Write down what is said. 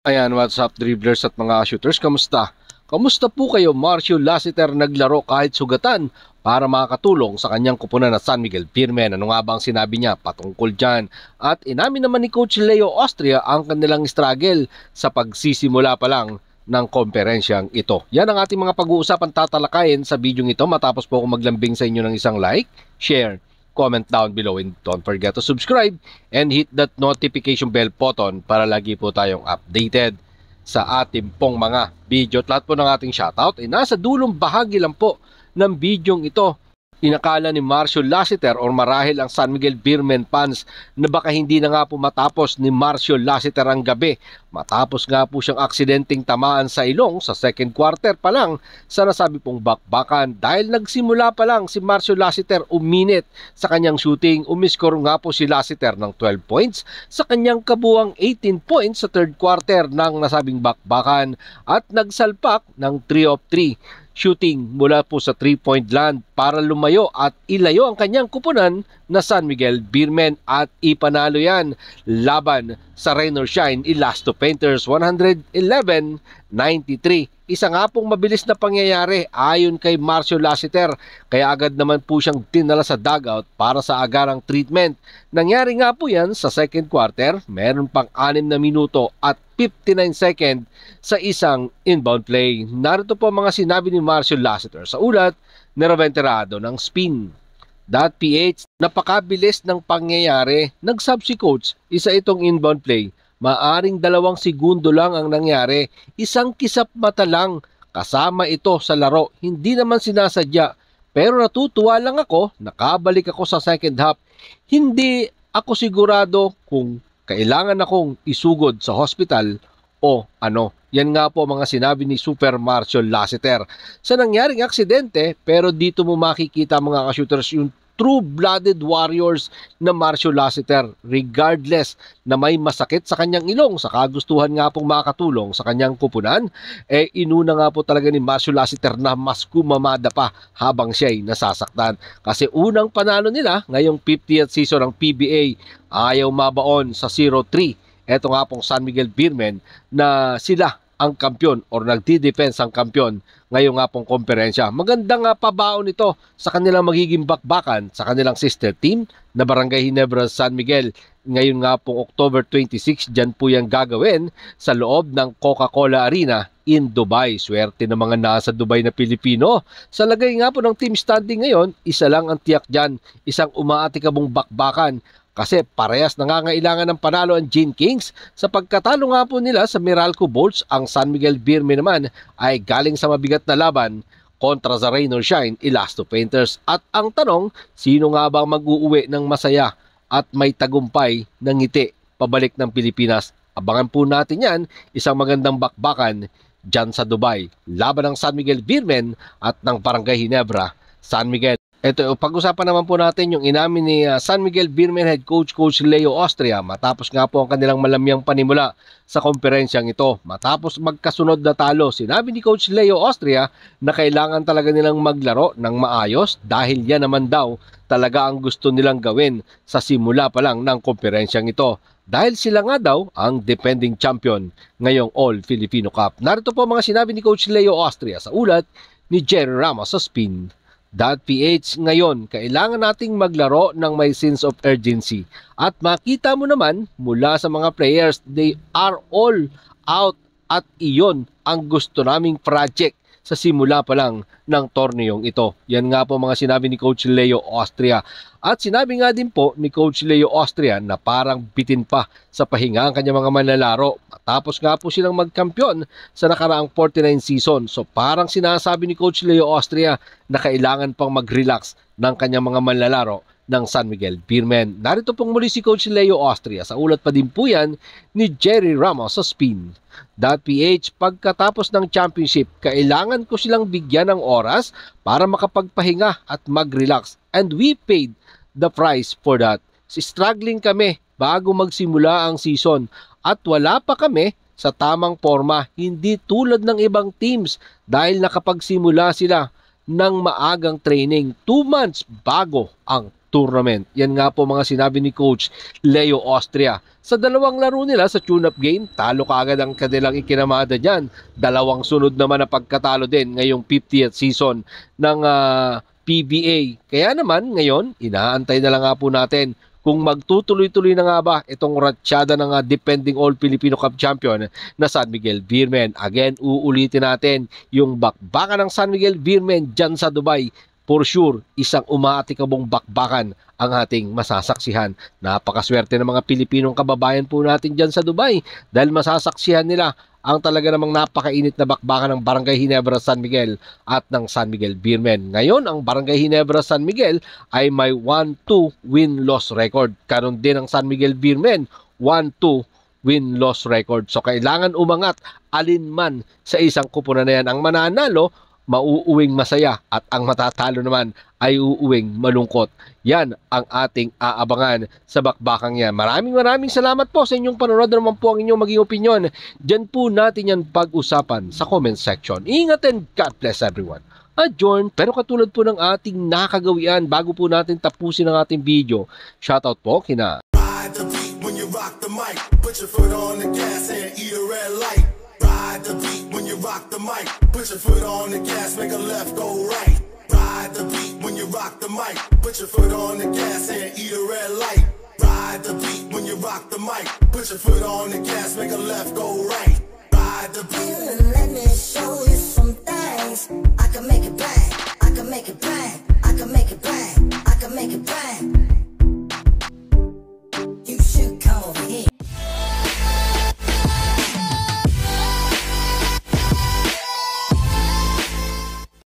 Ayan, what's up dribblers at mga shooters, kamusta? Kamusta po kayo? Marcio Lassiter naglaro kahit sugatan para makakatulong sa kanyang kupunan na San Miguel Beermen. Ano nga bang sinabi niya patungkol dyan? At inamin naman ni Coach Leo Austria ang kanilang struggle sa pagsisimula pa lang ng komperensyang ito. Yan ang ating mga pag-uusapan tatalakayin sa video ito matapos po ako maglambing sa inyo ng isang like, share, comment down below, and don't forget to subscribe and hit that notification bell button para lagi po tayong updated sa ating pong mga video. At lahat po ng ating shoutout ay nasa dulong bahagi lang po ng videong ito. Inakala ni Marcio Lassiter or marahil ang San Miguel Beermen fans na baka hindi na nga po matapos ni Marcio Lassiter ang gabi matapos nga po siyang aksidenteng tamaan sa ilong sa second quarter pa lang sa nasabi pong bakbakan. Dahil nagsimula pa lang si Marcio Lassiter uminit sa kanyang shooting, umiskor nga po si Lassiter ng 12 points sa kanyang kabuang 18 points sa third quarter ng nasabing bakbakan at nagsalpak ng 3 of 3 shooting mula po sa 3-point land para lumayo at ilayo ang kanyang kupunan na San Miguel Beermen at ipanalo yan laban sa Rain or Shine Elasto Painters 111-93. Isa nga pong mabilis na pangyayari ayon kay Marcio Lassiter, kaya agad naman po siyang dinala sa dugout para sa agarang treatment. Nangyari nga po yan sa second quarter, meron pang 6 na minuto at 59 second sa isang inbound play. Narito po mga sinabi ni Marcio Lassiter sa ulat ni Raventerado ng Spin. .ph, napakabilis ng pangyayari, nag-sub si coach, isa itong inbound play. Maaring 2 segundo lang ang nangyari, isang kisap mata lang, kasama ito sa laro, hindi naman sinasadya. Pero natutuwa lang ako, nakabalik ako sa second half. Hindi ako sigurado kung kailangan akong isugod sa hospital o ano. Yan nga po mga sinabi ni Super Marcio Lassiter. Sa nangyaring aksidente, pero dito mo makikita mga ka-shooters yung true-blooded warriors na Marcio Lassiter, regardless na may masakit sa kanyang ilong sa kagustuhan nga pong makatulong sa kanyang kupunan, inuna nga po talaga ni Marcio Lassiter na mas kumamada pa habang siya'y nasasaktan. Kasi unang panalo nila ngayong 50th season ng PBA, ayaw mabaon sa 0-3. Ito nga pong San Miguel Beermen na sila ang kampyon or nagdi-defense ang kampyon ngayong nga pong komperensya. Magandang pabaon ito sa kanilang magiging bakbakan sa kanilang sister team na Barangay Ginebra San Miguel. Ngayon nga pong October 26, dyan po yung gagawin sa loob ng Coca-Cola Arena in Dubai. Swerte ng mga nasa Dubai na Pilipino. Sa lagay nga po ng team standing ngayon, isa lang ang tiyak dyan, isang umaatikabong bakbakan. Kasi parehas nangangailangan ng panalo ang Gene Kings. Sa pagkatalo nga po nila sa Meralco Bolts, ang San Miguel Beermen naman ay galing sa mabigat na laban kontra sa Rain or Shine Elasto Painters. At ang tanong, sino nga ba mag-uuwi ng masaya at may tagumpay ng ngiti pabalik ng Pilipinas? Abangan po natin yan, isang magandang bakbakan dyan sa Dubai. Laban ng San Miguel Beermen at ng Barangay Ginebra San Miguel. Ito, pag-usapan naman po natin yung inamin ni San Miguel Beermen head coach, Coach Leo Austria, matapos nga po ang kanilang malamyang panimula sa komperensyang ito. Matapos magkasunod na talo, sinabi ni Coach Leo Austria na kailangan talaga nilang maglaro ng maayos dahil yan naman daw talaga ang gusto nilang gawin sa simula pa lang ng komperensyang ito. Dahil sila nga daw ang defending champion ngayong All Filipino Cup. Narito po mga sinabi ni Coach Leo Austria sa ulat ni Jerry Ramos sa Spin. .ph, ngayon, kailangan nating maglaro ng may sense of urgency. At makita mo naman mula sa mga players, they are all out at iyon ang gusto naming project sa simula pa lang ng torneyong ito. Yan nga po mga sinabi ni Coach Leo Austria. At sinabi nga din po ni Coach Leo Austria na parang bitin pa sa pahinga ang kanyang mga manlalaro. Matapos nga po silang magkampiyon sa nakaraang 49 season. So parang sinasabi ni Coach Leo Austria na kailangan pang mag-relax ng kanyang mga manlalaro ng San Miguel Beermen. Narito pong muli si Coach Leo Austria. Sa ulat pa din po yan ni Jerry Ramos sa Spin. .ph, pagkatapos ng championship, kailangan ko silang bigyan ng oras para makapagpahinga at mag-relax. And we paid the price for that. Struggling kami bago magsimula ang season at wala pa kami sa tamang forma, hindi tulad ng ibang teams dahil nakapagsimula sila ng maagang training 2 months bago ang tournament. Yan nga po mga sinabi ni Coach Leo Austria. Sa dalawang laro nila sa tune-up game, talo kaagad ang kanilang ikinamada dyan. Dalawang sunod naman na pagkatalo din ngayong 50th season ng PBA. Kaya naman ngayon, inaantay na lang nga po natin kung magtutuloy-tuloy na nga ba itong ratsyada ng defending All-Filipino Cup champion na San Miguel Beermen. Again, uulitin natin yung bakbakan ng San Miguel Beermen dyan sa Dubai. For sure, isang umaatikabong bakbakan ang ating masasaksihan. Napakaswerte ng mga Pilipinong kababayan po natin dyan sa Dubai dahil masasaksihan nila ang talaga namang napakainit na bakbakan ng Barangay Ginebra San Miguel at ng San Miguel Beermen. Ngayon, ang Barangay Ginebra San Miguel ay may 1-2 win-loss record. Karon din ang San Miguel Beermen, 1-2 win-loss record. So, kailangan umangat alinman sa isang kupunan na yan. Ang mananalo, mauuwing masaya at ang matatalo naman ay uuwing malungkot. Yan ang ating aabangan sa bakbakang yan. Maraming salamat po sa inyong panonood. Naman po ang inyong maging opinion. Diyan po natin yan pag-usapan sa comment section. Ingat and God bless everyone. Adjourn. Pero katulad po ng ating nakagawian, bago po natin tapusin ang ating video, shoutout po kina Ride the beat when you rock the mic. Put your foot on the gas and eat a red light. Ride the beat when you rock the mic. Put your foot on the gas, make a left, go right. Ride the beat when you rock the mic. Put your foot on the gas and eat a red light. Ride the beat when you rock the mic. Put your foot on the gas, make a left, go right. Ride the beat. Let me show you some things.